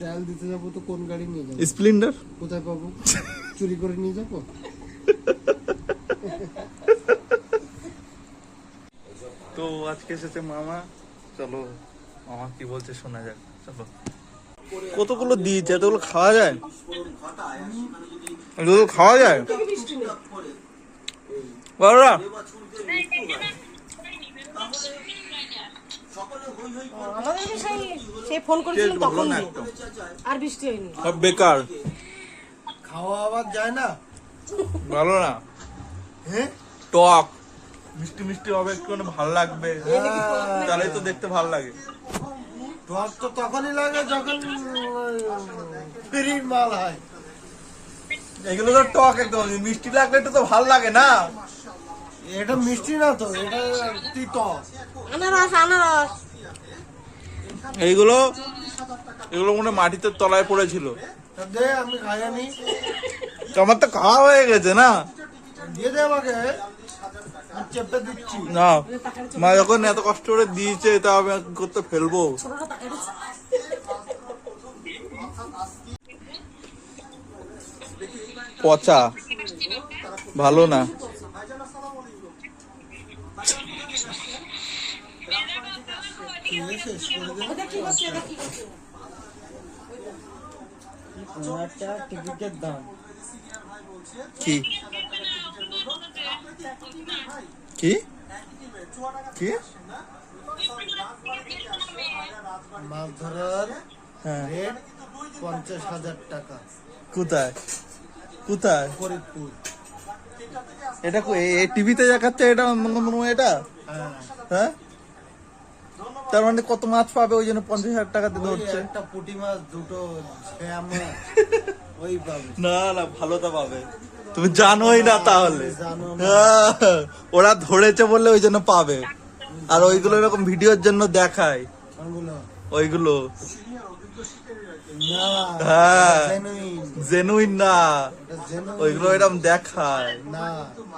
তেল দিতে যাবো তো কোন গাড়ি নিয়ে যাবো? স্প্লেন্ডার। কোথায় পাবো? চুরি করে নিয়ে যাবো? তো আজকে এসেছে মামা, চলো মামা কি বলছে শোনা যাক। চলো। কতগুলো দিয়েছে, এতগুলো খাওয়া যায়? এতগুলো খাওয়া যায়? বাবা সব বেকার, খাওয়া আবার যায় না, ভালো না। হ্যাঁ টক মিষ্টি মিষ্টি হবে, একটু ভালো লাগবে, তাহলেই তো দেখতে ভালো লাগে। টক তো তখনই লাগে যখন ফ্রির মাল হয়। এগুলো তো টক একদম, মিষ্টি লাগলে একটু তো ভালো লাগে না। এটা মিষ্টি না তো, এটা তিতো। আনারস আনারস। এইগুলো এগুলো মনে হয় মাটিতে তলায় পড়েছিল। তা দে, আমি খাই আনি। তো আমার তো খাওয়া হয়ে গেছে না। দিয়ে দে আমাকে, আমি চেপে দিচ্ছি। না, মা যখন এত কষ্ট করে দিয়েছে তা আমি আর কি করতে ফেলবো। পচা, ভালো না। টিকিটের দাম কি কি কি? মাছ ধরার হ্যাঁ, রেট 50,000 টাকা। কোথায় কোথায়? ফরিদপুর। এটা টিভিতে দেখাচ্ছে, এটা এটা হ্যাঁ, হ্যাঁ, তার মানে কত মাছ পাবে ওই জন্য 50,000 টাকাতে ওই ধরছে। একটা পুঁটি মাছ, দুটো শ্যাম মাছ, ওই পাবে। না না, ভালোটা পাবে, তুমি জানোই না তাহলে। জানো না। হ্যাঁ, ওরা ধরেছে বললে ওই জন্য পাবে, আর ওইগুলো এরকম ভিডিওর জন্য দেখায় কোনগুলো? ওইগুলো। না, হ্যাঁ, genuine। জেনুইন না, এটা genuine ওইগুলো এরকম দেখায়। না।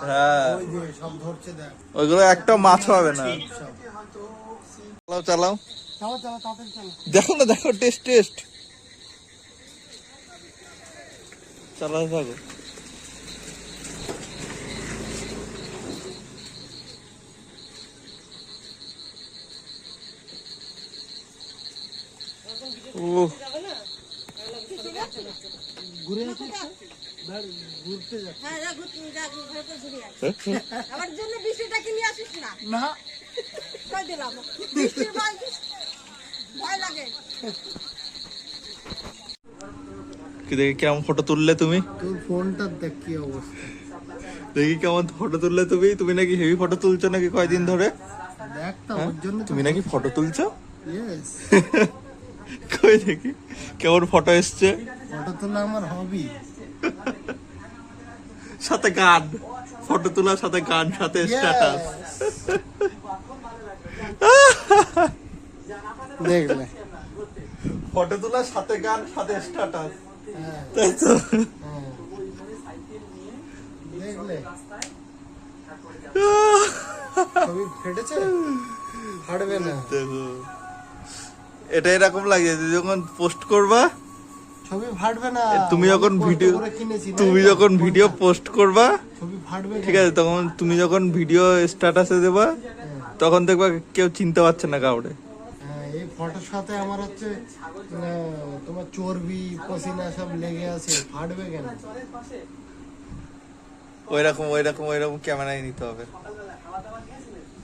হ্যাঁ, ওই যে সব ধরছে, দেখ ওইগুলো একটা মাছ হবে না। সব। চালাও চালাও, চালো চালো, তাড়াতাড়ি চালো। দেখো না, দেখো, টেস্ট টেস্ট, চালাতে থাকো। ও ঘুরে আসিস? ঘুরতে যাচ্ছে। হ্যাঁ, যা ঘুরতে যা, ঘুরে তো ঘুরে আয়। আমার জন্য বৃষ্টিটা কিনে আসিস না। না, কই দিলাম? বৃষ্টির ভয়, ভয় লাগে। কি দেখি কেমন ফটো তুললে তুমি, তোর ফোনটার দেখ কি অবস্থা। দেখি কেমন ফটো তুললে তুমি। তুমি নাকি হেভি ফটো তুলছো নাকি কয়দিন ধরে? দেখ তো, হ্যাঁ? ওর জন্য তো। তুমি নাকি ফটো তুলছো? ইয়েস, কই দেখি কেমন ফটো এসছে। ফটো তোলা আমার হবি। সাথে গান, ফটো তোলার সাথে গান, সাথে স্ট্যাটাস। দেখলে, ফটো তোলার সাথে গান, সাথে স্ট্যাটাস, হ্যাঁ, তাই তো? হ্যাঁ। দেখলে ছবি ফেটেছে, ফাটবে না। দেখো, এটা এরকম লাগে যে যখন পোস্ট করবা, ছবি ফাটবে না। তুমি যখন অনেক কষ্ট ভিডিও করে কিনেছি, তুমি তাই না? যখন ভিডিও পোস্ট করবা, ছবি ফাটবে ঠিক আছে, তখন তুমি যখন ভিডিও স্ট্যাটাসে দেবা, তখন দেখবা কেউ চিনতে পারছে না কাউরে। হ্যাঁ, এই ফটোর সাথে আমার হচ্ছে তোমার চর্বি পসিনা সব লেগে আছে, ফাটবে কেন? ওইরকম ওইরকম ওইরকম ক্যামেরায় নিতে হবে,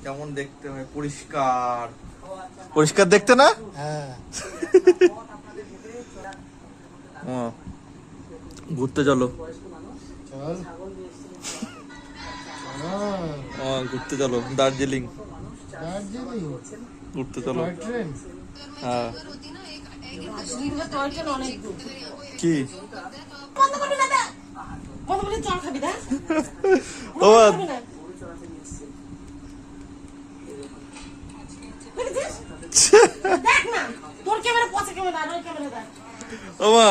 কেমন দেখতে হয়, পরিষ্কার পরিষ্কার দেখতে না। হ্যাঁ, ও, ঘুরতে চলো। চল। ও, ঘুরতে চলো, দার্জিলিং দার্জিলিং ঘুরতে চলো। Toy train. হ্যাঁ, দার্জিলিংয়ে টয় ট্রেন অনেক দূর। কি বন্ধ করবি না বে। বন্ধ করলে চল খাবি না। ও খাবি না। দেখেছিস? দেখ না, তোর ক্যামেরা পচা ক্যামেরা, আর ওই ক্যামেরা দেখ। ও মা,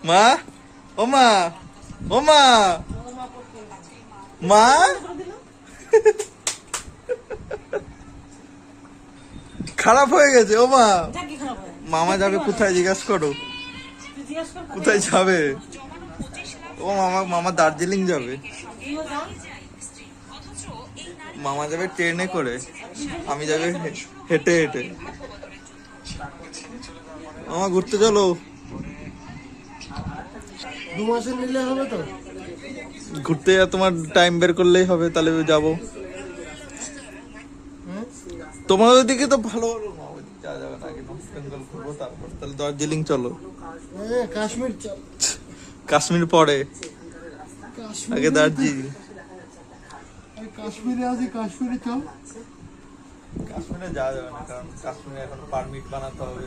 মা, ও মা, ও মা, মা, খারাপ হয়ে গেছে। ও মা, যা কি খারাপ হয়? মামা যাবে কোথায় জিজ্ঞাসা করো, তুই জিজ্ঞেস কর কোথায় যাবে? ও মামা দার্জিলিং যাবে। তুইও যা। মামা যাবে ট্রেনে করে, আমি যাবে হেঁটে হেঁটে। মামা ঘুরতে চলো। 2 মাসে নিলে হবে তো? ঘুরতে তোমার টাইম বের করলেই হবে, তাহলে যাবো। হ্যাঁ? তোমার ওইদিকে তো ভালো ভালো না, ওইদিকে যাওয়া যাবে না, আগে নর্থ বেঙ্গল ঘুরবো, তারপর তাহলে দার্জিলিং চলো। কাশ্মীর চল। কাশ্মীর পরে, কাশ্মীর আগে দার্জিলিং। কাশ্মীরে আছি, কাশ্মীরে চল। কাশ্মীরে যাওয়া যাবে না, কারণ কাশ্মীরে এখন পারমিট বানাতে হবে,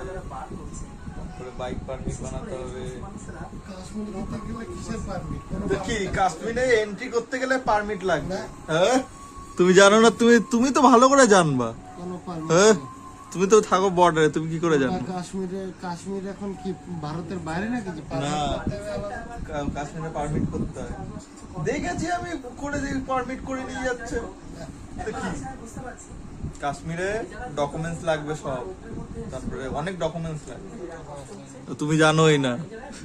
তারপরে বাইক পারমিট বানাতে হবে। কাশ্মীরে যেতে গেলে কিসের পারমিট? তো কি কাশ্মীরে এন্ট্রি করতে গেলে পারমিট লাগবে? না। হ্যাঁ, তুমি জানো না? তুমি তো ভালো করে জানবা। কোনো পারমিট হ্যাঁ, তুমি তো থাকো বর্ডারে, তুমি কি করে জানো? কাশ্মীর এখন কি ভারতের বাইরে নাকি যে না, permit করতে হবে আলাদা? কাশ্মীরে পারমিট করতে হয়। দেখেছি আমি করে দিই, পারমিট করে নিয়ে যাচ্ছে। তো কি কাশ্মীরে ডকুমেন্টস লাগবে সব, তারপরে অনেক ডকুমেন্টস লাগবে, তো তুমি জানোই না।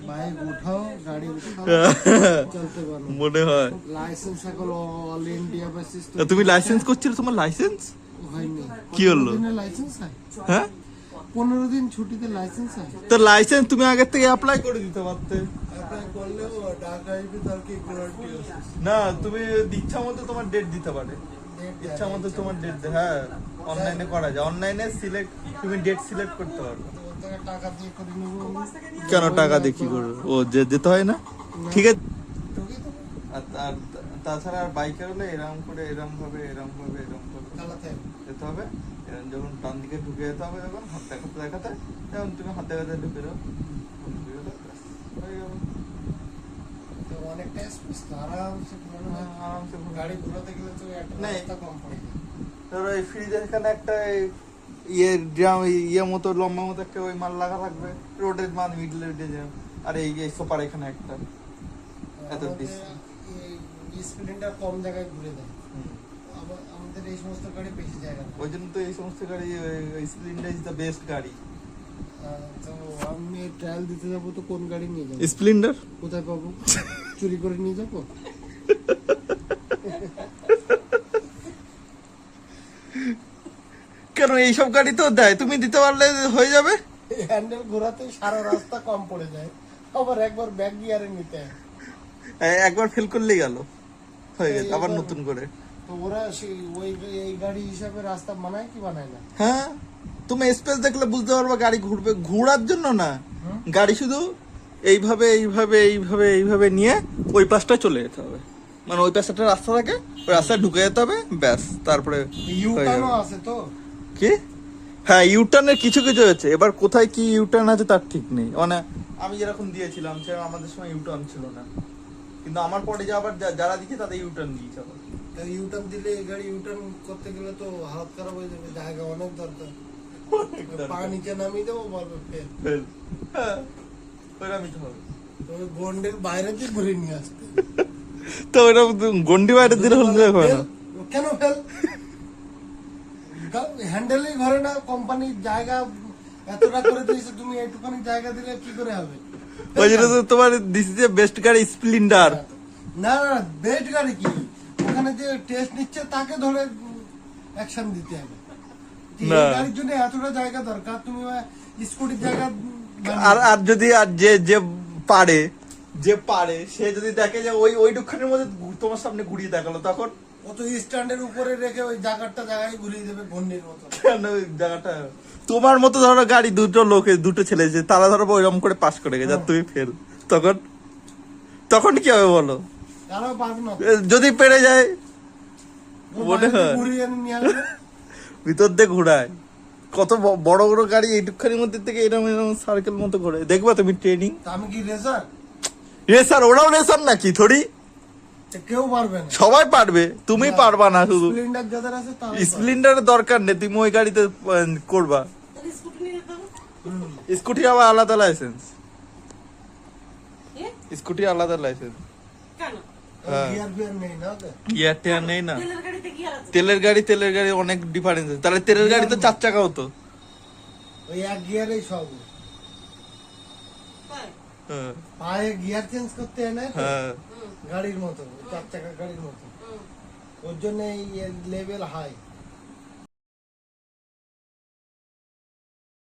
বাইক উঠাও, গাড়ি উঠাও, চলতে পারো। মনে হয় লাইসেন্স সকল অল ইন্ডিয়া বেসিস তা তুমি লাইসেন্স করছিলে, তোমার লাইসেন্স হয়নি। কি হলো? 15 দিনের লাইসেন্স হয়, হ্যাঁ? 15 দিন ছুটিতে লাইসেন্স হয়। তো লাইসেন্স তুমি আগে থেকে অ্যাপ্লাই করে দিতে পারতে। অ্যাপ্লাই করলেও ঢাকা আইবি, তার কি গ্যারান্টি আছে? না, তুমি ইচ্ছা মতো তোমার ডেট দিতে পারে, ইচ্ছা মতো তোমার ডেট। হ্যাঁ, অনলাইনে করা যায়, অনলাইনে সিলেক্ট, তুমি ডেট সিলেক্ট করতে পারবে। ওর থেকে টাকা দিয়ে করে নেবো আমি। কেন টাকা দিয়ে কি করবে? ও যেতে হয় না, ঠিক আছে। ঢুকিয়ে দেবো, আর তাছাড়া আর বাইকের হলে এরকম করে এরকম ভাবে চালাতে হবে। যেতে হবে। এরকম যখন ডান দিকে ঢুকে যেতে হবে, যখন হাত দেখাতে যেমন তুমি হাত দেখাতে ঢুকে যাও, ঢুকে গেলে ব্যাস, হয়ে গেল। তো অনেকটা স্পেস তো, আরামসে ঘোরানো যায়। আরামসে ঘুরে। গাড়ি ঘোরাতে গেলে তো একটা নেই। রাস্তা কম পড়ে যায়। ধরো এই ফ্রিজের এখানে একটা ইয়ে মতো লম্বা মতো একটা ওই মাল লাগা থাকবে, রোডের মান মিডলের ডিজাইন। আর এই সোপার এখানে একটা এত ডিস। এই স্প্লেন্ডার কম জায়গায় ঘুরে দেয়, আমাদের এই সমস্ত গাড়ি বেশি জায়গা নেয়। ওই জন্য তো এই সমস্ত গাড়ি, স্প্লেন্ডার ইজ দ্য বেস্ট গাড়ি। তো আমি ট্রায়াল দিতে যাবো, তো কোন গাড়ি নিয়ে যাবো? স্প্লেন্ডার কোথায় পাবো? চুরি করে নিয়ে যাবো? কেন এইসব গাড়ি তো দেয়, তুমি দিতে পারলে হয়ে যাবে। হ্যান্ডেল ঘোরাতে সারা রাস্তা কম পড়ে যায়, আবার একবার ব্যাক গিয়ারে নিতে হয়। একবার ফেল করলেই গেল, হয়ে গেছে আবার নতুন করে। তো ওরা এই গাড়ি হিসাবে রাস্তা বানায় কি বানায় না? হ্যাঁ, তুমি স্পেস দেখলে বুঝতে পারবে গাড়ি ঘুরবে, ঘোরার জন্য না। গাড়ি শুধু এইভাবে এইভাবে এইভাবে এইভাবে নিয়ে ওই পাশটা চলে যেতে হবে, মানে ওই পাশে একটা রাস্তা থাকে, ওই রাস্তায় ঢুকে যেতে হবে, ব্যাস। তারপরে ইউটার্নও আছে তো? কি? হ্যাঁ, ইউটার্নের কিছু কিছু হয়েছে, এবার কোথায় কি ইউটার্ন আছে তার ঠিক নেই। মানে আমি যেরকম দিয়েছিলাম সে আমাদের সময় ইউটার্ন ছিল না, কিন্তু আমার পরে যে আবার যারা দিচ্ছে তাদের ইউটার্ন দিয়েছে আবার। ইউটার্ন দিলে এই গাড়ি ইউটার্ন করতে গেলে তো হাত খারাপ হয়ে যাবে, জায়গা অনেক দরকার। পা নিচে নামিয়ে দেবো, বলবে ফেল। ফেল। হ্যাঁ, ওইরকমই তো হবে। তবে গন্ডের বাইরে দিয়ে ঘুরে নিয়ে আসতে। তো ওইরকম গন্ডি বাইরে দিলে হলে দেখো না। কেন ফেল? হ্যান্ডেলই ঘরে না, কোম্পানির জায়গা এতটা করে দিয়েছে, তুমি এইটুখানি জায়গা দিলে কি করে হবে? ওই জন্য তো তোমার দিস ইজ বেস্ট গাড়ি স্প্লেন্ডার। না না, বেস্ট গাড়ি কি? ওখানে যে টেস্ট নিচ্ছে তাকে ধরে অ্যাকশন দিতে হবে। যে এই না। গাড়ির জন্য এতটা জায়গা দরকার, তুমি স্কুটির জায়গা আর যদি আর যে পারে সে যদি দেখে যে ওই দুঃখানের মধ্যে তোমার সামনে ঘুরিয়ে দেখালো, তখন কত স্ট্যান্ডের উপরে রেখে ওই জায়গাটা জায়গায় ঘুরিয়ে দেবে ঘন্ডির মতো। কেন ওই জায়গাটা তোমার মতো ধরো গাড়ি দুটো ছেলে যে তারা ধরো ওইরকম করে পাস করে গেছে, আর তুমি ফেল, তখন কি হবে বলো? তারাও পারবে না, যদি পেরে যায় মনে হয় ঘুরিয়ে নিয়ে আসবে। ভিতর দিয়ে ঘুরায়, কত বড় বড় গাড়ি এইটুকখানির মধ্যে থেকে এরকম এরকম সার্কেল মতো ঘুরে, দেখবা তুমি ট্রেনিং। তা আমি কি রেসার? রেসার? ওরাও রেসার নাকি? থোড়ি কেউ পারবে না, সবাই পারবে, তুমি পারবা না শুধু। স্প্লেন্ডার যাদের আছে তারা স্প্লেন্ডারের দরকার নেই, তুমি ওই গাড়িতে করবা। তাহলে স্কুটি নিয়ে যেতে হবে। স্কুটি আবার আলাদা লাইসেন্স, এ? স্কুটি আলাদা লাইসেন্স। কেন? হ্যাঁ। গিয়ার ফিয়ার নেই না ওদের? গিয়ার টিয়ার নেই না। তেলের গাড়িতে কি আর আছে? তেলের গাড়ি অনেক ডিফারেন্স আছে। তাহলে তেলের গাড়ি তো 4 চাকা হতো। ওই এক গিয়ারেই সব। হ্যাঁ, পায়ে গিয়ার চেঞ্জ করতে হয় না তো? হ্যাঁ গাড়ির মতো 4 চাকা গাড়ির মতো ওর জন্য এই লেভেল হাই